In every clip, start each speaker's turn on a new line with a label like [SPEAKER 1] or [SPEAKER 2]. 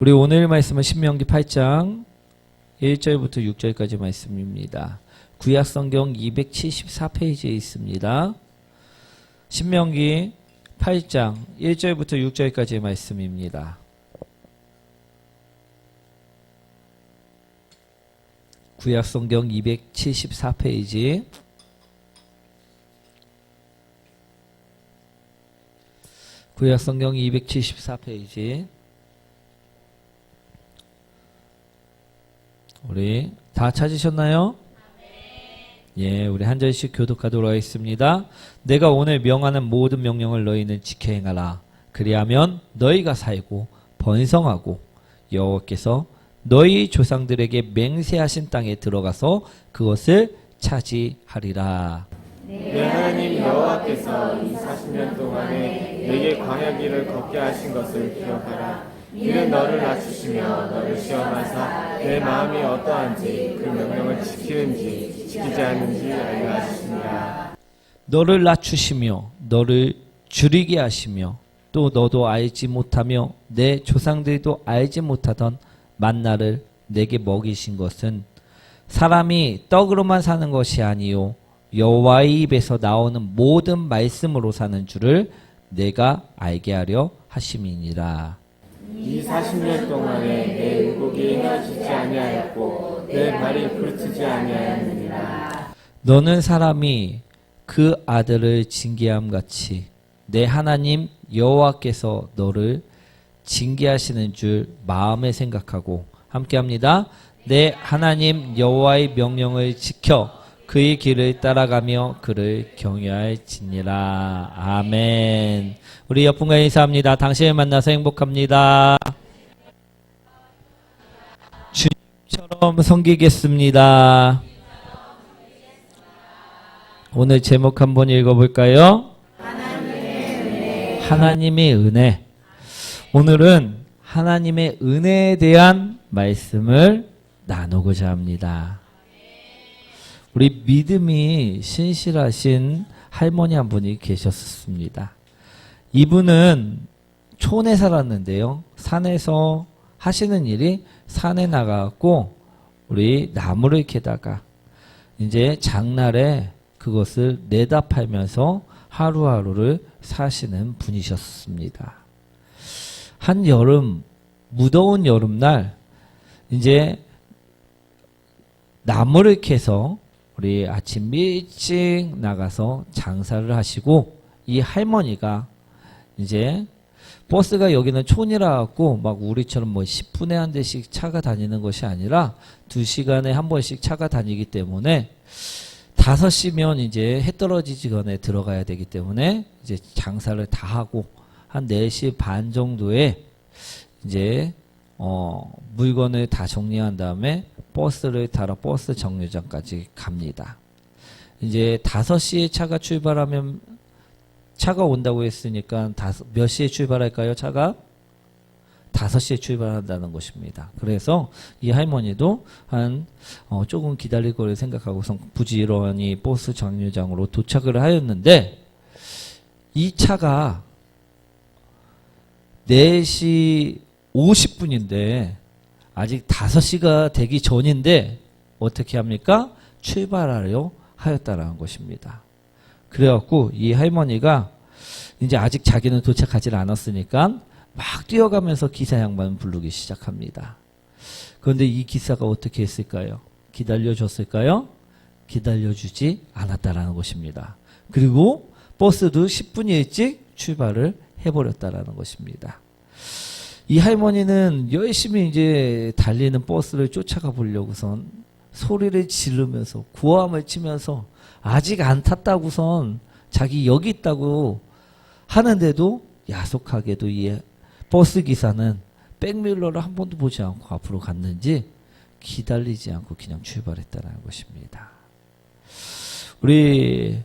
[SPEAKER 1] 우리 오늘 말씀은 신명기 8장 1절부터 6절까지 말씀입니다. 구약성경 274페이지에 있습니다. 신명기 8장 1절부터 6절까지의 말씀입니다. 구약성경 274페이지 구약성경 274페이지 우리 다 찾으셨나요? 예, 우리 한 절씩 교독하도록 하겠습니다. 내가 오늘 명하는 모든 명령을 너희는 지켜 행하라. 그리하면 너희가 살고 번성하고 여호와께서 너희 조상들에게 맹세하신 땅에 들어가서 그것을 차지하리라.
[SPEAKER 2] 내 하나님 여호와께서 이 40년 동안에 내게 광야길을 걷게 하신 것을 기억하라. 이는 너를 낮추시며 너를 시험하사 내 마음이 어떠한지 그 명령을 지키는지 지키지 않는지 알려 하시니라.
[SPEAKER 1] 너를 낮추시며 너를 줄이게 하시며 또 너도 알지 못하며 내 조상들도 알지 못하던 만나를 내게 먹이신 것은 사람이 떡으로만 사는 것이 아니요 여호와의 입에서 나오는 모든 말씀으로 사는 줄을 내가 알게 하려 하심이니라.
[SPEAKER 2] 이 40년 동안에 내 의복이 헤어지지 아니하였고 내 발이 불트지 아니하였느니라.
[SPEAKER 1] 너는 사람이 그 아들을 징계함 같이 내 하나님 여호와께서 너를 징계하시는 줄 마음에 생각하고 함께합니다. 내 하나님 여호와의 명령을 지켜 그의 길을 따라가며 그를 경외할지니라. 아멘. 우리 옆분과 인사합니다. 당신을 만나서 행복합니다. 주님처럼 섬기겠습니다. 오늘 제목 한번 읽어볼까요? 하나님의 은혜. 오늘은 하나님의 은혜에 대한 말씀을 나누고자 합니다. 우리 믿음이 신실하신 할머니 한 분이 계셨습니다. 이분은 촌에 살았는데요. 산에서 하시는 일이 산에 나가고 우리 나무를 캐다가 이제 장날에 그것을 내다 팔면서 하루하루를 사시는 분이셨습니다. 한 여름, 무더운 여름날 이제 나무를 캐서 우리 아침 일찍 나가서 장사를 하시고 이 할머니가 이제 버스가 여기는 촌이라 갖고 막 우리처럼 뭐 10분에 한 대씩 차가 다니는 것이 아니라 2시간에 한 번씩 차가 다니기 때문에 5시면 이제 해 떨어지기 전에 들어가야 되기 때문에 이제 장사를 다 하고 한 4시 반 정도에 이제 물건을 다 정리한 다음에 버스를 타러 버스 정류장까지 갑니다. 이제 5시에 차가 출발하면 차가 온다고 했으니까 몇 시에 출발할까요? 차가 5시에 출발한다는 것입니다. 그래서 이 할머니도 한 조금 기다릴 거를 생각하고서 부지런히 버스 정류장으로 도착을 하였는데 이 차가 4시 50분인데 아직 5시가 되기 전인데 어떻게 합니까? 출발하려 하였다라는 것입니다. 그래갖고 이 할머니가 이제 아직 자기는 도착하지 않았으니까 막 뛰어가면서 기사 양반을 부르기 시작합니다. 그런데 이 기사가 어떻게 했을까요? 기다려줬을까요? 기다려주지 않았다라는 것입니다. 그리고 버스도 10분 일찍 출발을 해버렸다라는 것입니다. 이 할머니는 열심히 이제 달리는 버스를 쫓아가 보려고선 소리를 지르면서 고함을 치면서 아직 안 탔다고선 자기 여기 있다고 하는데도 야속하게도 이 버스 기사는 백밀러를 한 번도 보지 않고 앞으로 갔는지 기다리지 않고 그냥 출발했다는 것입니다. 우리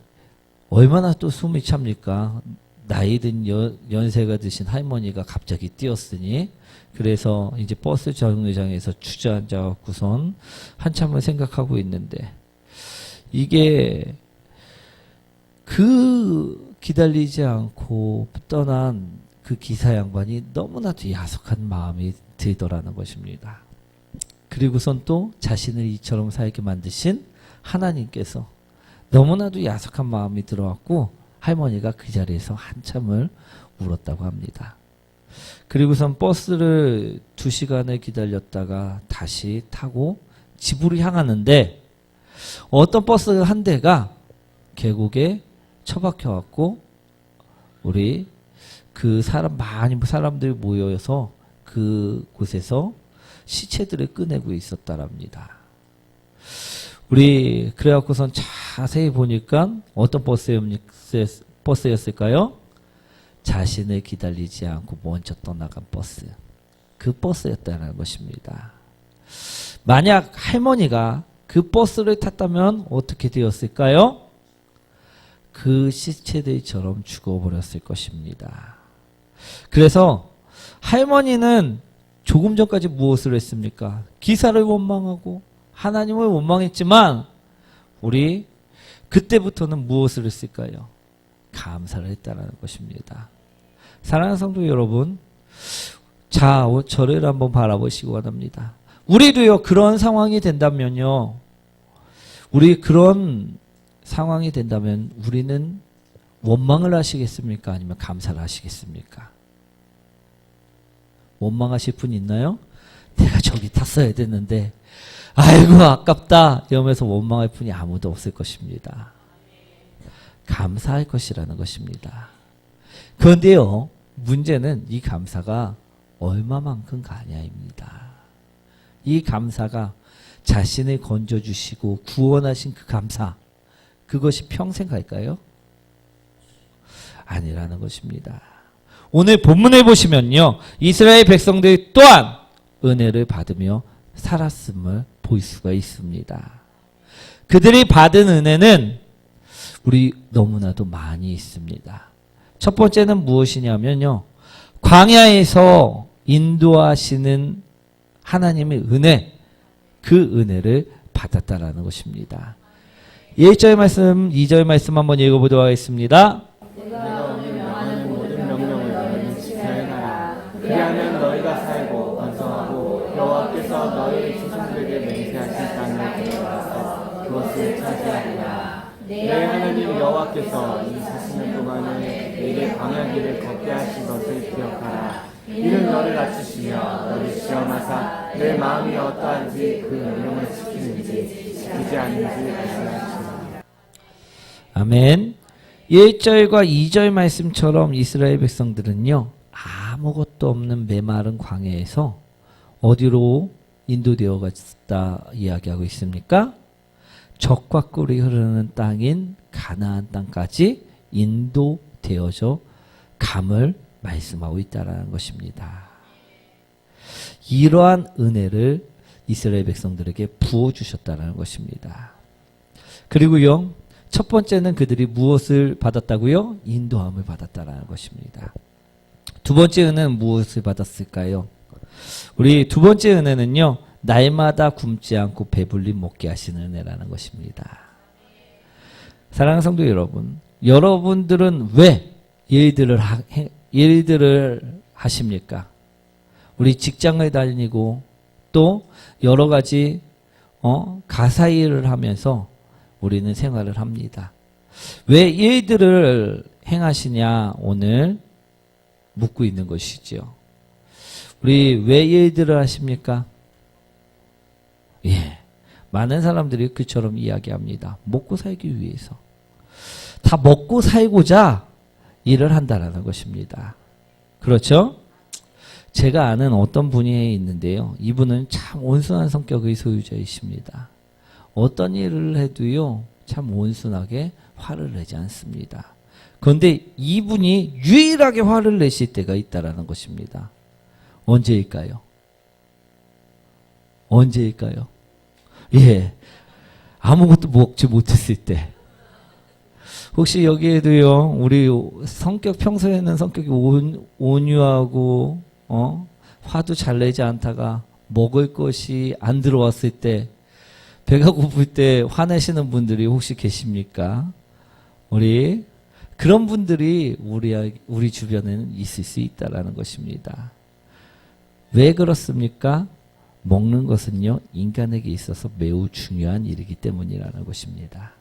[SPEAKER 1] 얼마나 또 숨이 찹니까? 나이든 연세가 드신 할머니가 갑자기 뛰었으니 그래서 이제 버스 정류장에서 주저앉아갖고선 한참을 생각하고 있는데 이게 그 기다리지 않고 떠난 그 기사 양반이 너무나도 야속한 마음이 드리더라는 것입니다. 그리고선 또 자신을 이처럼 살게 만드신 하나님께서 너무나도 야속한 마음이 들어왔고 할머니가 그 자리에서 한참을 울었다고 합니다. 그리고선 버스를 2시간을 기다렸다가 다시 타고 집으로 향하는데 어떤 버스 한 대가 계곡에 처박혀 왔고 우리 그 사람들이 모여서 그곳에서 시체들을 꺼내고 있었다랍니다. 우리 그래갖고선 자세히 보니까 어떤 버스였을까요? 자신을 기다리지 않고 먼저 떠나간 버스. 그 버스였다는 것입니다. 만약 할머니가 그 버스를 탔다면 어떻게 되었을까요? 그 시체들처럼 죽어버렸을 것입니다. 그래서 할머니는 조금 전까지 무엇을 했습니까? 기사를 원망하고 하나님을 원망했지만 우리 그때부터는 무엇을 했을까요? 감사를 했다는 것입니다. 사랑하는 성도 여러분, 자, 저를 한번 바라보시기 원합니다. 우리도요, 그런 상황이 된다면요, 우리 그런 상황이 된다면 우리는 원망을 하시겠습니까? 아니면 감사를 하시겠습니까? 원망하실 분 있나요? 내가 저기 탔어야 됐는데 아이고 아깝다 이러면서 원망할 분이 아무도 없을 것입니다. 감사할 것이라는 것입니다. 그런데요, 문제는 이 감사가 얼마만큼 가냐입니다. 이 감사가 자신을 건져주시고 구원하신 그 감사, 그것이 평생 갈까요? 아니라는 것입니다. 오늘 본문에 보시면요, 이스라엘 백성들 또한 은혜를 받으며 살았음을 볼 수가 있습니다. 그들이 받은 은혜는 우리 너무나도 많이 있습니다. 첫 번째는 무엇이냐면요, 광야에서 인도하시는 하나님의 은혜, 그 은혜를 받았다라는 것입니다. 1절 말씀, 2절 말씀 한번 읽어보도록 하겠습니다.
[SPEAKER 2] 내가 오늘 명하는 모든 명령을 너희는 지켜행하라. 그리하면 너희가 살고 번성하고 여호와께서 너희 조상들에게 맹세하신 땅을 들어가서 그것을 차지하리라. 내 하나님 여호와께서 이 40년 동안에 내게 광야길을 걷게 하신 것을 기억하라. 이는 너를 낮추시며 너를 시험하사 내 마음이 어떠한지 그 명령을 지키는지 지키지 않는지 말씀하시라.
[SPEAKER 1] 아멘. 1절과 2절 말씀처럼 이스라엘 백성들은요, 아무것도 없는 메마른 광야에서 어디로 인도되어 갔다 이야기하고 있습니까? 젖과 꿀이 흐르는 땅인 가나안 땅까지 인도되어져 감을 말씀하고 있다는 것입니다. 이러한 은혜를 이스라엘 백성들에게 부어주셨다는 것입니다. 그리고요, 첫 번째는 그들이 무엇을 받았다고요? 인도함을 받았다는 것입니다. 두 번째 은혜는 무엇을 받았을까요? 우리 두 번째 은혜는요, 날마다 굶지 않고 배불리 먹게 하시는 은혜라는 것입니다. 사랑하는 성도 여러분, 여러분들은 왜 일들을 하십니까? 우리 직장을 다니고 또 여러 가지 가사 일을 하면서 우리는 생활을 합니다. 왜 일들을 행하시냐 오늘 묻고 있는 것이죠. 우리 왜 일들을 하십니까? 예, 많은 사람들이 그처럼 이야기합니다. 먹고 살기 위해서. 다 먹고 살고자 일을 한다라는 것입니다. 그렇죠? 제가 아는 어떤 분이 있는데요. 이분은 참 온순한 성격의 소유자이십니다. 어떤 일을 해도요, 참 온순하게 화를 내지 않습니다. 그런데 이분이 유일하게 화를 내실 때가 있다라는 것입니다. 언제일까요? 언제일까요? 예, 아무것도 먹지 못했을 때. 혹시 여기에도요, 우리 평소에는 성격이 온유하고, 화도 잘 내지 않다가 먹을 것이 안 들어왔을 때, 배가 고플 때 화내시는 분들이 혹시 계십니까? 그런 분들이 우리 주변에는 있을 수 있다라는 것입니다. 왜 그렇습니까? 먹는 것은요, 인간에게 있어서 매우 중요한 일이기 때문이라는 것입니다.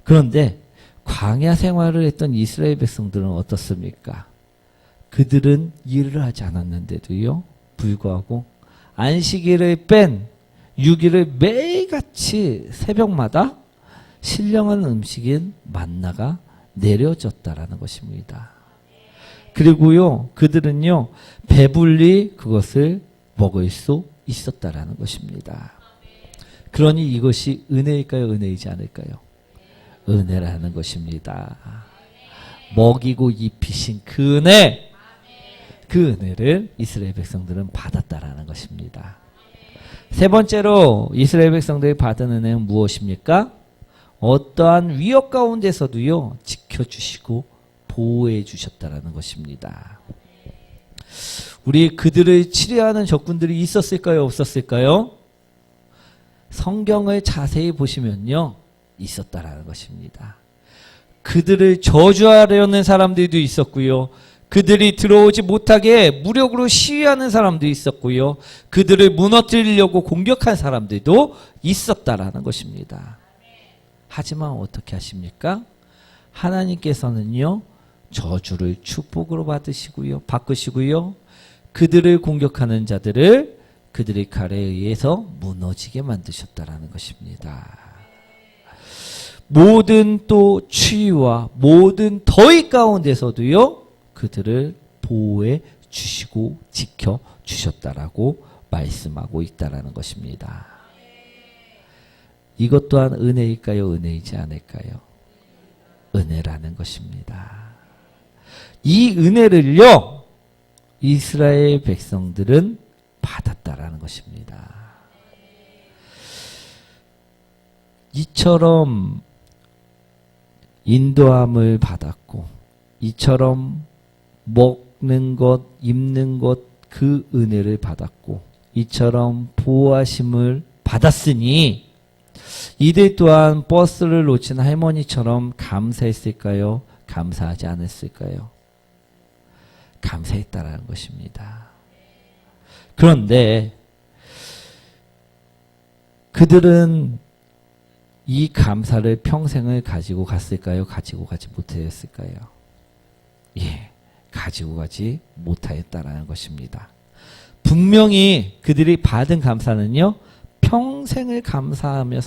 [SPEAKER 1] 그런데 광야 생활을 했던 이스라엘 백성들은 어떻습니까? 그들은 일을 하지 않았는데도요, 불구하고 안식일을 뺀 6일을 매일같이 새벽마다 신령한 음식인 만나가 내려졌다라는 것입니다. 그리고요, 그들은요, 배불리 그것을 먹을 수 있었다라는 것입니다. 그러니 이것이 은혜일까요? 은혜이지 않을까요? 은혜라는 것입니다. 먹이고 입히신 그 은혜, 그 은혜를 이스라엘 백성들은 받았다라는 것입니다. 세 번째로 이스라엘 백성들이 받은 은혜는 무엇입니까? 어떠한 위협 가운데서도요, 지켜주시고 보호해 주셨다라는 것입니다. 우리 그들을 치려하는 적군들이 있었을까요? 없었을까요? 성경을 자세히 보시면요, 있었다라는 것입니다. 그들을 저주하려는 사람들도 있었고요. 그들이 들어오지 못하게 무력으로 시위하는 사람도 있었고요. 그들을 무너뜨리려고 공격한 사람들도 있었다라는 것입니다. 하지만 어떻게 하십니까? 하나님께서는요, 저주를 축복으로 바꾸시고요. 그들을 공격하는 자들을 그들의 칼에 의해서 무너지게 만드셨다라는 것입니다. 모든 또 추위와 모든 더위 가운데서도요, 그들을 보호해 주시고 지켜 주셨다라고 말씀하고 있다라는 것입니다. 이것 또한 은혜일까요? 은혜이지 않을까요? 은혜라는 것입니다. 이 은혜를요, 이스라엘 백성들은 받았다라는 것입니다. 이처럼 인도함을 받았고, 이처럼 먹는 것, 입는 것, 그 은혜를 받았고, 이처럼 보호하심을 받았으니 이들 또한 버스를 놓친 할머니처럼 감사했을까요? 감사하지 않았을까요? 감사했다라는 것입니다. 그런데 그들은 이 감사를 평생을 가지고 갔을까요? 가지고 가지 못했을까요? 예, 가지고 가지 못하였다라는 것입니다. 분명히 그들이 받은 감사는요, 평생을 감사하며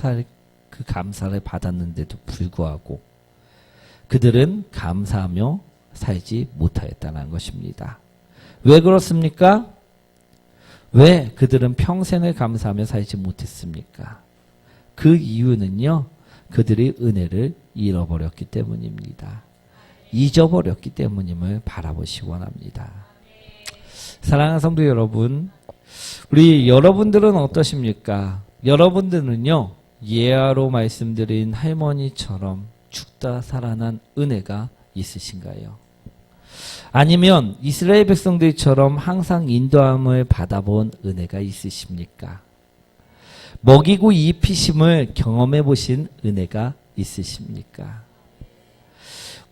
[SPEAKER 1] 그 감사를 받았는데도 불구하고 그들은 감사하며 살지 못하였다는 것입니다. 왜 그렇습니까? 왜 그들은 평생을 감사하며 살지 못했습니까? 그 이유는요, 그들이 은혜를 잃어버렸기 때문입니다. 잊어버렸기 때문임을 바라보시기 원합니다. 사랑하는 성도 여러분, 우리 여러분들은 어떠십니까? 여러분들은요, 예화로 말씀드린 할머니처럼 죽다 살아난 은혜가 있으신가요? 아니면 이스라엘 백성들처럼 항상 인도함을 받아본 은혜가 있으십니까? 먹이고 입히심을 경험해 보신 은혜가 있으십니까?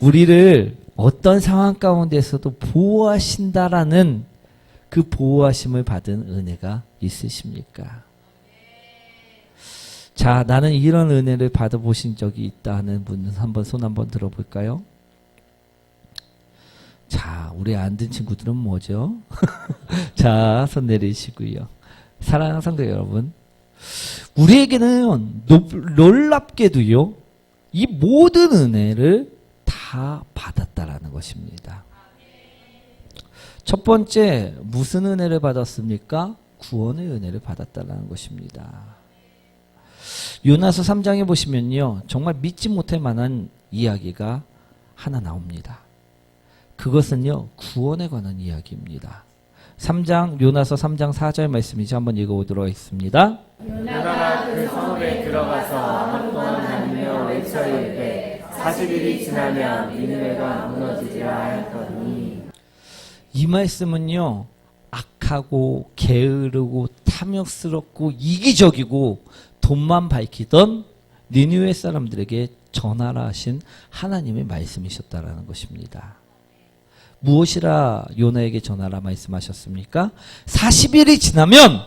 [SPEAKER 1] 우리를 어떤 상황 가운데서도 보호하신다라는 그 보호하심을 받은 은혜가 있으십니까? 자, 나는 이런 은혜를 받아보신 적이 있다 하는 분은 한번 손 한번 들어볼까요? 자, 우리 안 든 친구들은 뭐죠? 자, 손 내리시고요. 사랑하는 성도 여러분, 우리에게는 놀랍게도요, 이 모든 은혜를 다 받았다라는 것입니다. 첫 번째, 무슨 은혜를 받았습니까? 구원의 은혜를 받았다라는 것입니다. 요나서 3장에 보시면요, 정말 믿지 못할 만한 이야기가 하나 나옵니다. 그것은요, 구원에 관한 이야기입니다. 3장, 요나서 3장 4절 말씀이죠. 한번 읽어보도록 하겠습니다.
[SPEAKER 2] 요나가 그 성읍에 들어가서 하루 동안 다니며 외쳐 이르되 40일이 지나면 니느웨가 무너지리라 하였더니. 이
[SPEAKER 1] 말씀은요, 악하고 게으르고 탐욕스럽고 이기적이고 돈만 밝히던 니느웨 사람들에게 전하라 하신 하나님의 말씀이셨다라는 것입니다. 무엇이라 요나에게 전하라 말씀하셨습니까? 40일이 지나면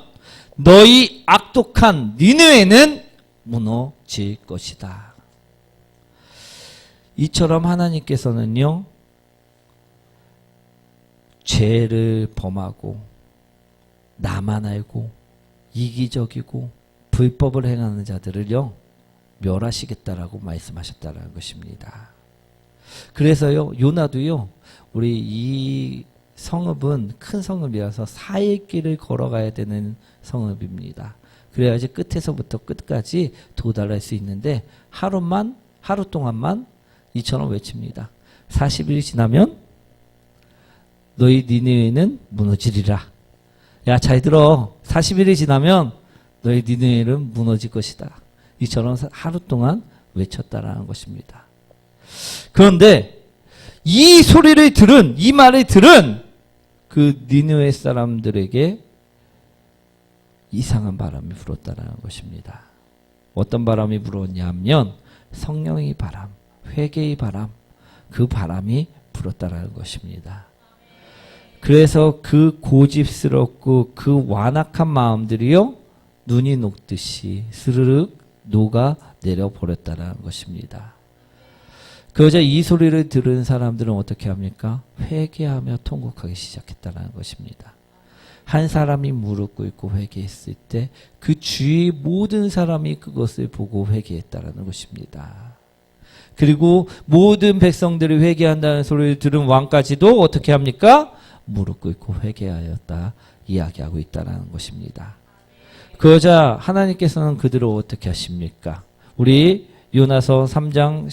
[SPEAKER 1] 너희 악독한 니느웨는 무너질 것이다. 이처럼 하나님께서는요, 죄를 범하고 나만 알고 이기적이고 불법을 행하는 자들을요 멸하시겠다라고 말씀하셨다라는 것입니다. 그래서요 요나도요 우리 이 성읍은 큰 성읍이라서 4일 길을 걸어가야 되는 성읍입니다. 그래야지 끝에서부터 끝까지 도달할 수 있는데 하루 동안만 이처럼 외칩니다. 40일이 지나면 너희 니느웨는 무너지리라. 야, 잘 들어. 40일이 지나면 너희 니느웨는 무너질 것이다. 이처럼 하루 동안 외쳤다라는 것입니다. 그런데 이 소리를 들은, 이 말을 들은 그 니느웨 사람들에게 이상한 바람이 불었다라는 것입니다. 어떤 바람이 불었냐면 성령의 바람, 회개의 바람, 그 바람이 불었다라는 것입니다. 그래서 그 고집스럽고 그 완악한 마음들이요 눈이 녹듯이 스르륵 녹아 내려 버렸다라는 것입니다. 그러자 이 소리를 들은 사람들은 어떻게 합니까? 회개하며 통곡하기 시작했다는 것입니다. 한 사람이 무릎 꿇고 회개했을 때 그 주위 모든 사람이 그것을 보고 회개했다는 것입니다. 그리고 모든 백성들이 회개한다는 소리를 들은 왕까지도 어떻게 합니까? 무릎 꿇고 회개하였다 이야기하고 있다는 것입니다. 그러자 하나님께서는 그들을 어떻게 하십니까? 우리 요나서 3장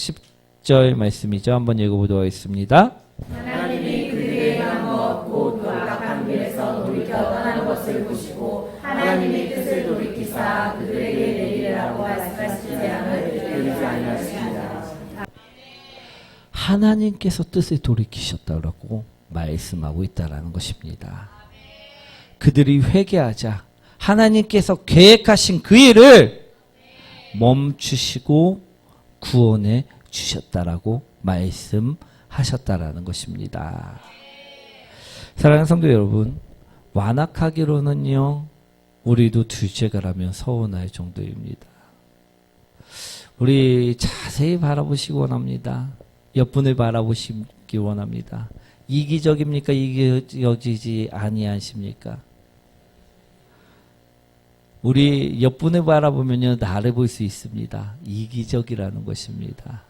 [SPEAKER 1] 10절 말씀이죠. 한번 읽어보도록 하겠습니다.
[SPEAKER 2] 하나님이 그들의 행한 것 곧 그 악한 길에서 돌이켜 떠나는 것을 보시고 하나님의 뜻을 돌이키사 그들에게 내리라고 말씀하신 재앙을 들리지 아니하십니다.
[SPEAKER 1] 하나님께서 뜻을 돌이키셨다고 말씀하고 있다는 것입니다. 그들이 회개하자 하나님께서 계획하신 그 일을 멈추시고 구원해 주셨다라고 말씀하셨다라는 것입니다. 사랑하는 성도 여러분, 완악하기로는요 우리도 둘째가라면 서운할 정도입니다. 우리 자세히 바라보시기 원합니다. 옆분을 바라보시기 원합니다. 이기적입니까? 이기적이지 아니하십니까? 우리 옆분을 바라보면요 나를 볼 수 있습니다. 이기적이라는 것입니다.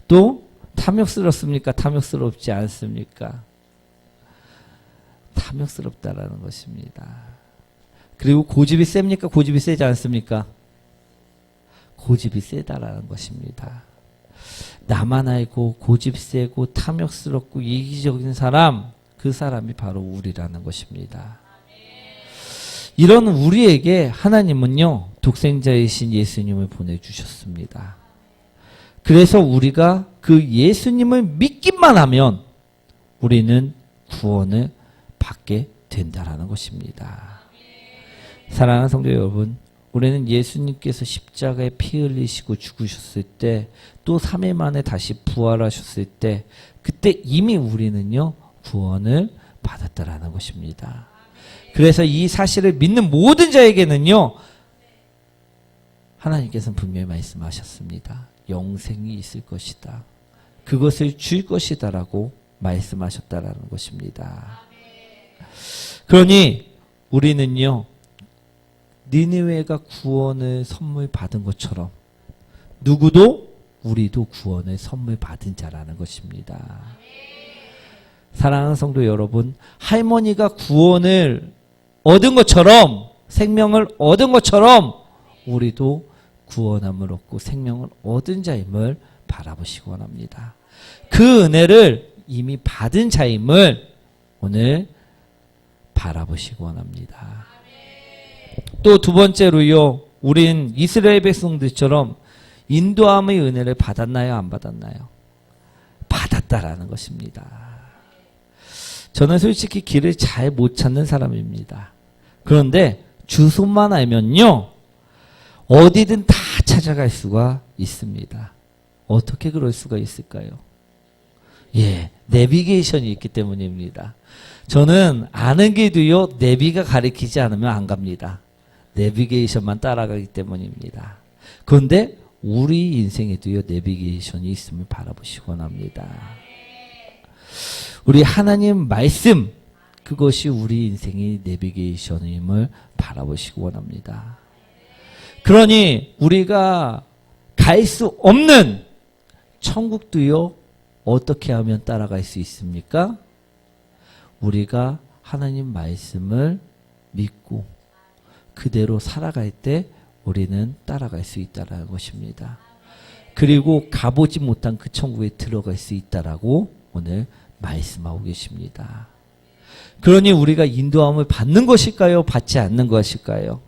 [SPEAKER 1] 또 탐욕스럽습니까? 탐욕스럽지 않습니까? 탐욕스럽다라는 것입니다. 그리고 고집이 셉니까? 고집이 세지 않습니까? 고집이 세다라는 것입니다. 나만 알고 고집 세고 탐욕스럽고 이기적인 사람, 그 사람이 바로 우리라는 것입니다. 이런 우리에게 하나님은요 독생자이신 예수님을 보내주셨습니다. 그래서 우리가 그 예수님을 믿기만 하면 우리는 구원을 받게 된다라는 것입니다. 사랑하는 성도 여러분, 우리는 예수님께서 십자가에 피 흘리시고 죽으셨을 때 또 3일 만에 다시 부활하셨을 때 그때 이미 우리는요 구원을 받았다라는 것입니다. 그래서 이 사실을 믿는 모든 자에게는요 하나님께서는 분명히 말씀하셨습니다. 영생이 있을 것이다. 그것을 줄 것이다라고 말씀하셨다라는 것입니다. 그러니 우리는요 니느웨가 구원을 선물 받은 것처럼 누구도 우리도 구원을 선물 받은 자라는 것입니다. 사랑하는 성도 여러분, 할머니가 구원을 얻은 것처럼 생명을 얻은 것처럼 우리도 구원함을 얻고 생명을 얻은 자임을 바라보시기 원합니다. 그 은혜를 이미 받은 자임을 오늘 바라보시기 원합니다. 또 두 번째로요, 우린 이스라엘 백성들처럼 인도함의 은혜를 받았나요? 안 받았나요? 받았다라는 것입니다. 저는 솔직히 길을 잘 못 찾는 사람입니다. 그런데 주소만 알면요 어디든 다 찾아갈 수가 있습니다. 어떻게 그럴 수가 있을까요? 예, 내비게이션이 있기 때문입니다. 저는 아는 길도요, 내비가 가리키지 않으면 안 갑니다. 내비게이션만 따라가기 때문입니다. 그런데 우리 인생에도요, 내비게이션이 있음을 바라보시기 원합니다. 우리 하나님 말씀, 그것이 우리 인생의 내비게이션임을 바라보시기 원합니다. 그러니 우리가 갈 수 없는 천국도요, 어떻게 하면 따라갈 수 있습니까? 우리가 하나님 말씀을 믿고 그대로 살아갈 때 우리는 따라갈 수 있다는 것입니다. 그리고 가보지 못한 그 천국에 들어갈 수 있다라고 오늘 말씀하고 계십니다. 그러니 우리가 인도함을 받는 것일까요? 받지 않는 것일까요?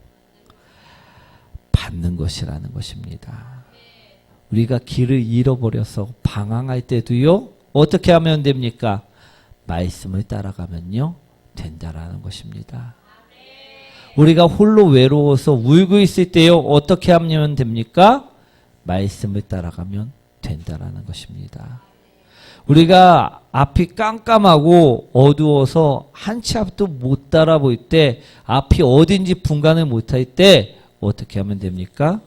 [SPEAKER 1] 받는 것이라는 것입니다. 우리가 길을 잃어버려서 방황할 때도요, 어떻게 하면 됩니까? 말씀을 따라가면요, 된다라는 것입니다. 우리가 홀로 외로워서 울고 있을 때요, 어떻게 하면 됩니까? 말씀을 따라가면 된다라는 것입니다. 우리가 앞이 깜깜하고 어두워서 한 치 앞도 못 따라볼 때, 앞이 어딘지 분간을 못할 때 어떻게 하면 됩니까?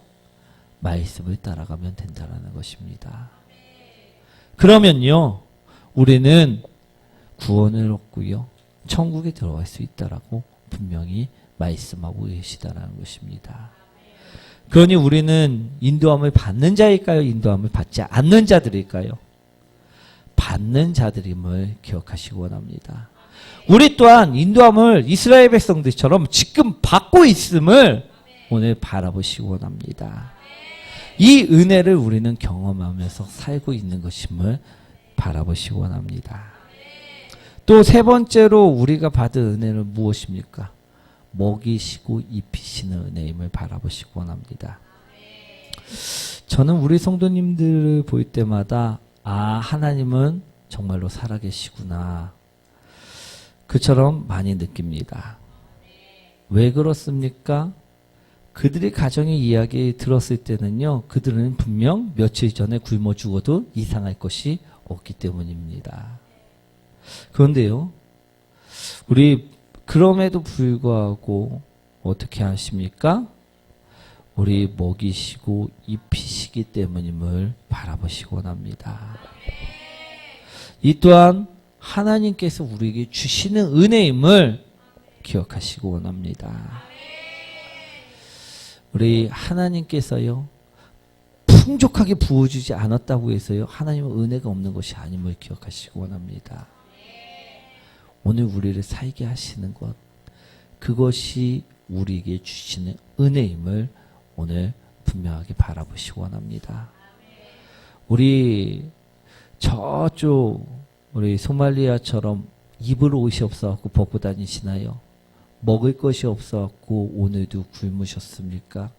[SPEAKER 1] 말씀을 따라가면 된다는 것입니다. 그러면요, 우리는 구원을 얻고요, 천국에 들어갈 수 있다라고 분명히 말씀하고 계시다라는 것입니다. 그러니 우리는 인도함을 받는 자일까요? 인도함을 받지 않는 자들일까요? 받는 자들임을 기억하시기 원합니다. 우리 또한 인도함을 이스라엘 백성들처럼 지금 받고 있음을 오늘 바라보시기 원합니다. 이 은혜를 우리는 경험하면서 살고 있는 것임을 바라보시기 원합니다. 또 세 번째로 우리가 받은 은혜는 무엇입니까? 먹이시고 입히시는 은혜임을 바라보시기 원합니다. 저는 우리 성도님들을 볼 때마다 하나님은 정말로 살아계시구나, 그처럼 많이 느낍니다. 왜 그렇습니까? 그들의 가정의 이야기 들었을 때는요, 그들은 분명 며칠 전에 굶어 죽어도 이상할 것이 없기 때문입니다. 그런데요, 우리 그럼에도 불구하고 어떻게 하십니까? 우리 먹이시고 입히시기 때문임을 바라보시기 원합니다. 이 또한 하나님께서 우리에게 주시는 은혜임을 기억하시기 원합니다. 우리 하나님께서요, 풍족하게 부어주지 않았다고 해서요, 하나님은 은혜가 없는 것이 아님을 기억하시기 원합니다. 오늘 우리를 살게 하시는 것, 그것이 우리에게 주시는 은혜임을 오늘 분명하게 바라보시기 원합니다. 우리 저쪽 우리 소말리아처럼 입을 옷이 없어갖고 벗고 다니시나요? 먹을 것이 없어갖고 오늘도 굶으셨습니까?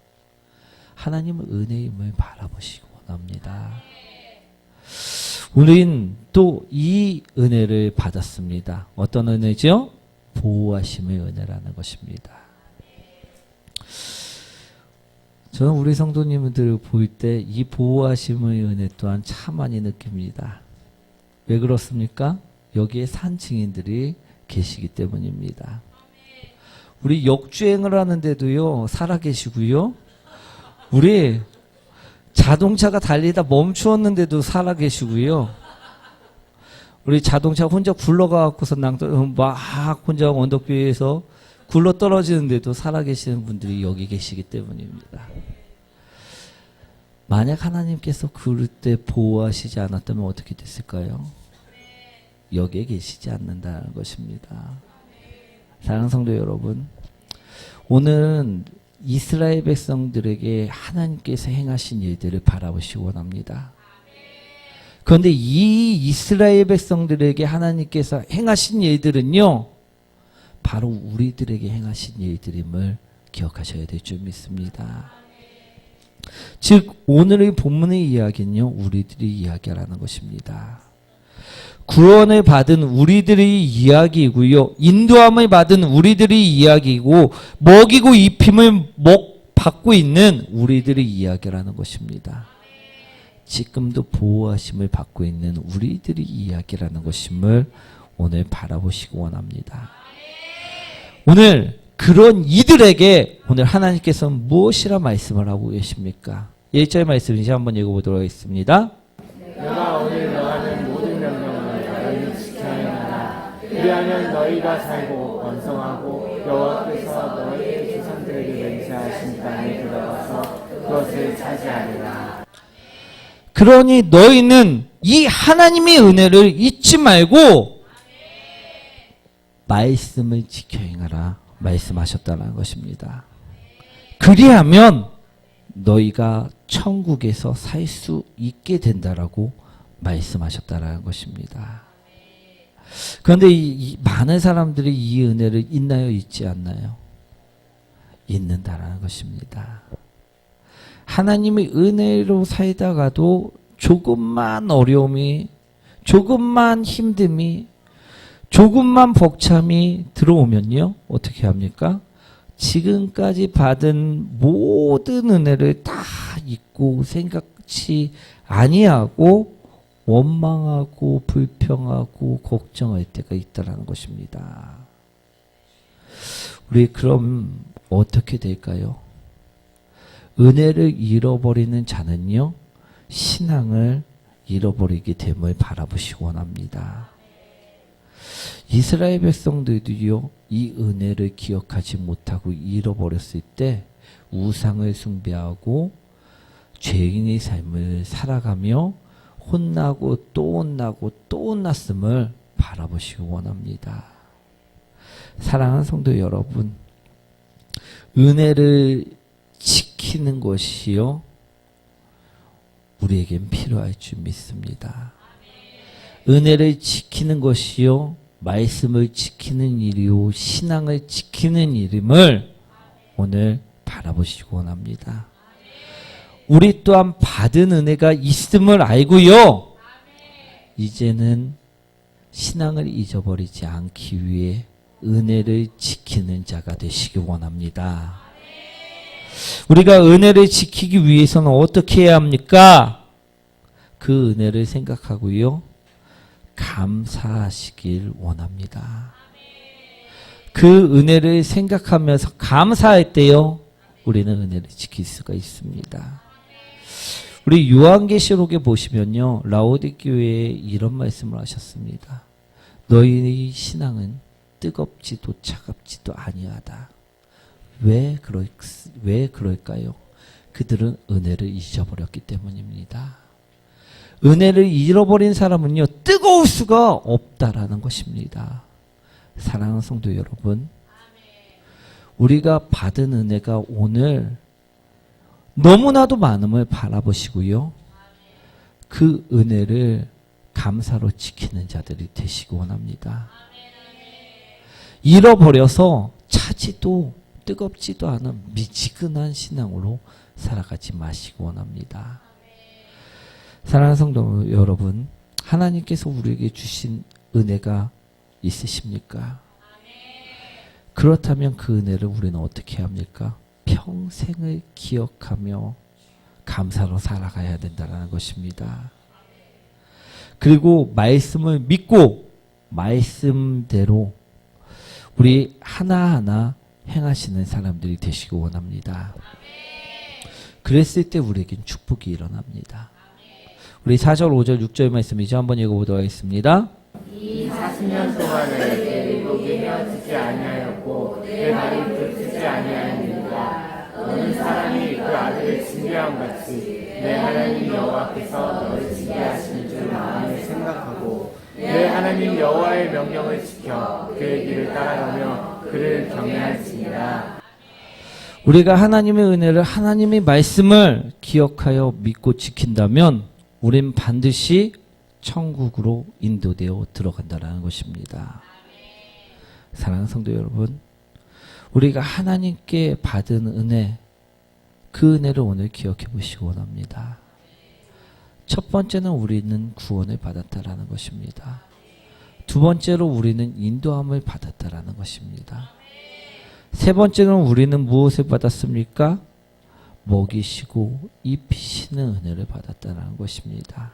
[SPEAKER 1] 하나님은 은혜임을 바라보시기 원합니다. 우린 또 이 은혜를 받았습니다. 어떤 은혜죠? 보호하심의 은혜라는 것입니다. 저는 우리 성도님들 볼 때 이 보호하심의 은혜 또한 참 많이 느낍니다. 왜 그렇습니까? 여기에 산 증인들이 계시기 때문입니다. 우리 역주행을 하는데도요, 살아계시고요, 우리 자동차가 달리다 멈추었는데도 살아계시고요, 우리 자동차 혼자 굴러가갖고서 막 혼자 언덕 위에서 굴러 떨어지는데도 살아계시는 분들이 여기 계시기 때문입니다. 만약 하나님께서 그럴 때 보호하시지 않았다면 어떻게 됐을까요? 여기에 계시지 않는다는 것입니다. 사랑하는 성도 여러분, 오늘은 이스라엘 백성들에게 하나님께서 행하신 일들을 바라보시기 원합니다. 그런데 이 이스라엘 백성들에게 하나님께서 행하신 일들은요, 바로 우리들에게 행하신 일들임을 기억하셔야 될 줄 믿습니다. 즉 오늘의 본문의 이야기는요, 우리들이 이야기하라는 것입니다. 구원을 받은 우리들의 이야기이고요, 인도함을 받은 우리들의 이야기이고, 먹이고 입힘을 받고 있는 우리들의 이야기라는 것입니다. 지금도 보호하심을 받고 있는 우리들이 이야기라는 것임을 오늘 바라보시기 원합니다. 오늘 그런 이들에게 오늘 하나님께서는 무엇이라 말씀을 하고 계십니까? 1절 말씀 이제 한번 읽어보도록 하겠습니다.
[SPEAKER 2] 내가 오늘 너하는 모든 명령을 너희 지켜야 하라. 그리하면 너희가 살고 번성하고 여호와께서 너희의 조상들에게 맹세하신 땅에 들어가서 그것을 차지하리라.
[SPEAKER 1] 그러니 너희는 이 하나님의 은혜를 잊지 말고 말씀을 지켜 행하라 말씀하셨다는 것입니다. 그리하면 너희가 천국에서 살 수 있게 된다라고 말씀하셨다는 것입니다. 그런데 이 많은 사람들이 이 은혜를 잊나요? 잊지 않나요? 잊는다라는 것입니다. 하나님의 은혜로 살다가도 조금만 어려움이, 조금만 힘듦이, 조금만 벅참이 들어오면요, 어떻게 합니까? 지금까지 받은 모든 은혜를 다 잊고 생각치 아니하고 원망하고 불평하고 걱정할 때가 있다는 것입니다. 우리 그럼 어떻게 될까요? 은혜를 잃어버리는 자는요, 신앙을 잃어버리게 됨을 바라보시기 원합니다. 이스라엘 백성들도요, 이 은혜를 기억하지 못하고 잃어버렸을 때 우상을 숭배하고 죄인의 삶을 살아가며 혼나고 또 혼나고 또 혼났음을 바라보시기 원합니다. 사랑하는 성도 여러분, 은혜를 지키는 것이요, 우리에겐 필요할 줄 믿습니다. 은혜를 지키는 것이요, 말씀을 지키는 일이요, 신앙을 지키는 일임을 오늘 바라보시기 원합니다. 우리 또한 받은 은혜가 있음을 알고요, 이제는 신앙을 잊어버리지 않기 위해 은혜를 지키는 자가 되시기 원합니다. 우리가 은혜를 지키기 위해서는 어떻게 해야 합니까? 그 은혜를 생각하고요, 감사하시길 원합니다. 그 은혜를 생각하면서 감사할 때요, 우리는 은혜를 지킬 수가 있습니다. 우리 요한계시록에 보시면요, 라오디 교회에 이런 말씀을 하셨습니다. 너희의 신앙은 뜨겁지도 차갑지도 아니하다. 왜 그럴까요? 그들은 은혜를 잊어버렸기 때문입니다. 은혜를 잃어버린 사람은요, 뜨거울 수가 없다라는 것입니다. 사랑하는 성도 여러분, 우리가 받은 은혜가 오늘 너무나도 많음을 바라보시고요, 그 은혜를 감사로 지키는 자들이 되시기 원합니다. 잃어버려서 차지도 뜨겁지도 않은 미지근한 신앙으로 살아가지 마시기 원합니다. 사랑하는 성도 여러분, 하나님께서 우리에게 주신 은혜가 있으십니까? 그렇다면 그 은혜를 우리는 어떻게 합니까? 평생을 기억하며 감사로 살아가야 된다는 것입니다. 그리고 말씀을 믿고 말씀대로 우리 하나하나 행하시는 사람들이 되시기 원합니다. 그랬을 때 우리에겐 축복이 일어납니다. 우리 4절, 5절, 6절 말씀이죠. 한번 읽어보도록 하겠습니다.
[SPEAKER 2] 이 40년 동안에 내 의복이며 듣지 아니하였고 내 말을 듣지 아니하였느니라. 너는 사람이 그 아들을 징계함 같이 내 하나님 여호와께서 너를 징계하시는 줄 마음에 생각하고 내 하나님 여호와의 명령을 지켜 그의 길을 따라가며 그를 경외할지니라.
[SPEAKER 1] 우리가 하나님의 은혜를, 하나님의 말씀을 기억하여 믿고 지킨다면 우린 반드시 천국으로 인도되어 들어간다는 것입니다. 사랑하는 성도 여러분, 우리가 하나님께 받은 은혜, 그 은혜를 오늘 기억해 보시기 원합니다. 첫 번째는 우리는 구원을 받았다라는 것입니다. 두 번째로 우리는 인도함을 받았다라는 것입니다. 세 번째는 우리는 무엇을 받았습니까? 먹이시고 입히시는 은혜를 받았다는 것입니다.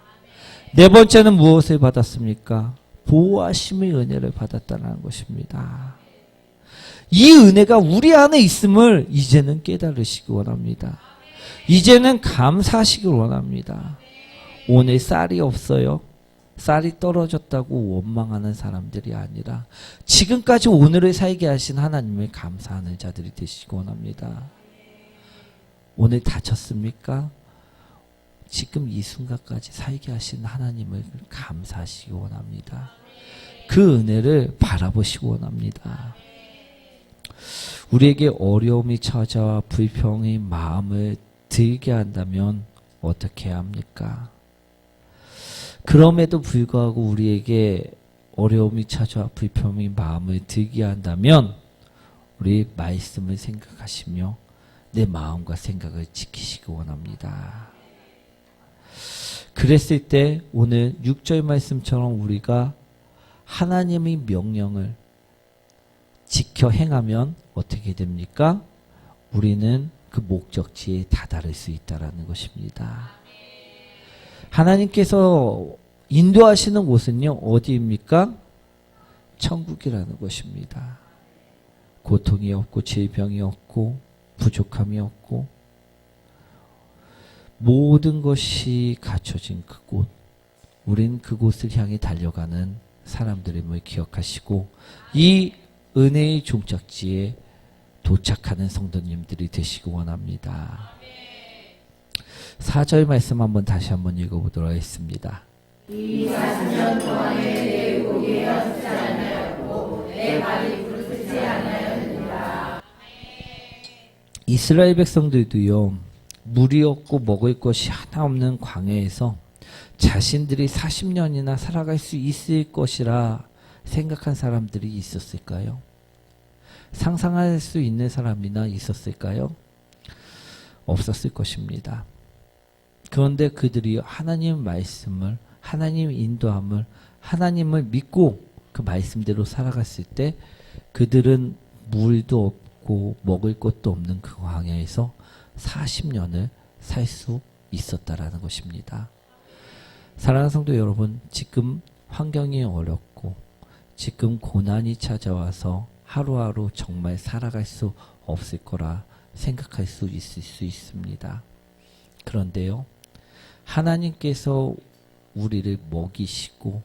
[SPEAKER 1] 네 번째는 무엇을 받았습니까? 보호하심의 은혜를 받았다는 것입니다. 이 은혜가 우리 안에 있음을 이제는 깨달으시기 원합니다. 이제는 감사하시길 원합니다. 오늘 쌀이 없어요. 쌀이 떨어졌다고 원망하는 사람들이 아니라 지금까지 오늘을 살게 하신 하나님을 감사하는 자들이 되시기 원합니다. 오늘 다쳤습니까? 지금 이 순간까지 살게 하신 하나님을 감사하시기 원합니다. 그 은혜를 바라보시기 원합니다. 우리에게 어려움이 찾아와 불평이 마음을 들게 한다면 어떻게 해야 합니까? 그럼에도 불구하고 우리에게 어려움이 찾아와 불평이 마음을 들게 한다면 우리 말씀을 생각하시며 내 마음과 생각을 지키시기 원합니다. 그랬을 때 오늘 6절 말씀처럼 우리가 하나님의 명령을 지켜 행하면 어떻게 됩니까? 우리는 그 목적지에 다다를 수 있다는 것입니다. 하나님께서 인도하시는 곳은요, 어디입니까? 천국이라는 것입니다. 고통이 없고 질병이 없고 부족함이 없고 모든 것이 갖춰진 그곳, 우린 그곳을 향해 달려가는 사람들임을 기억하시고 이 은혜의 종착지에 도착하는 성도님들이 되시기 원합니다. 4절 말씀 한번 다시 한번 읽어보도록 하겠습니다.
[SPEAKER 3] 이 40년 동안에 내 의복이 헤어지지 않았고 내 발이 부르지 않았느니라.
[SPEAKER 1] 이스라엘 백성들도요, 물이 없고 먹을 것이 하나 없는 광야에서 자신들이 40년이나 살아갈 수 있을 것이라 생각한 사람들이 있었을까요? 상상할 수 있는 사람이나 있었을까요? 없었을 것입니다. 그런데 그들이 하나님 말씀을, 하나님 인도함을, 하나님을 믿고 그 말씀대로 살아갔을 때 그들은 물도 없고 먹을 것도 없는 그 광야에서 40년을 살 수 있었다라는 것입니다. 사랑하는 성도 여러분, 지금 환경이 어렵고 지금 고난이 찾아와서 하루하루 정말 살아갈 수 없을 거라 생각할 수 있을 수 있습니다. 그런데요, 하나님께서 우리를 먹이시고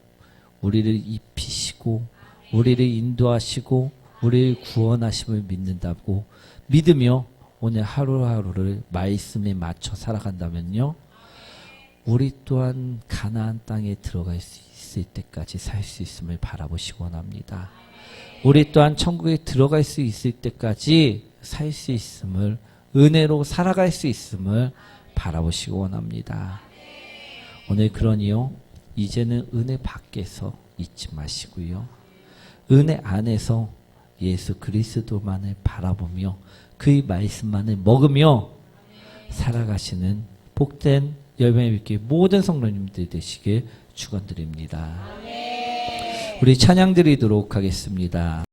[SPEAKER 1] 우리를 입히시고 우리를 인도하시고 우리를 구원하심을 믿는다고 믿으며 오늘 하루하루를 말씀에 맞춰 살아간다면요, 우리 또한 가나안 땅에 들어갈 수 있을 때까지 살 수 있음을 바라보시기 원합니다. 우리 또한 천국에 들어갈 수 있을 때까지 살 수 있음을, 은혜로 살아갈 수 있음을 바라보시기 원합니다. 오늘 그러니요, 이제는 은혜 밖에서 잊지 마시고요, 은혜 안에서 예수 그리스도만을 바라보며 그의 말씀만을 먹으며 살아가시는 복된 열매 맺기 모든 성도님들 되시길 축원드립니다. 우리 찬양 드리도록 하겠습니다.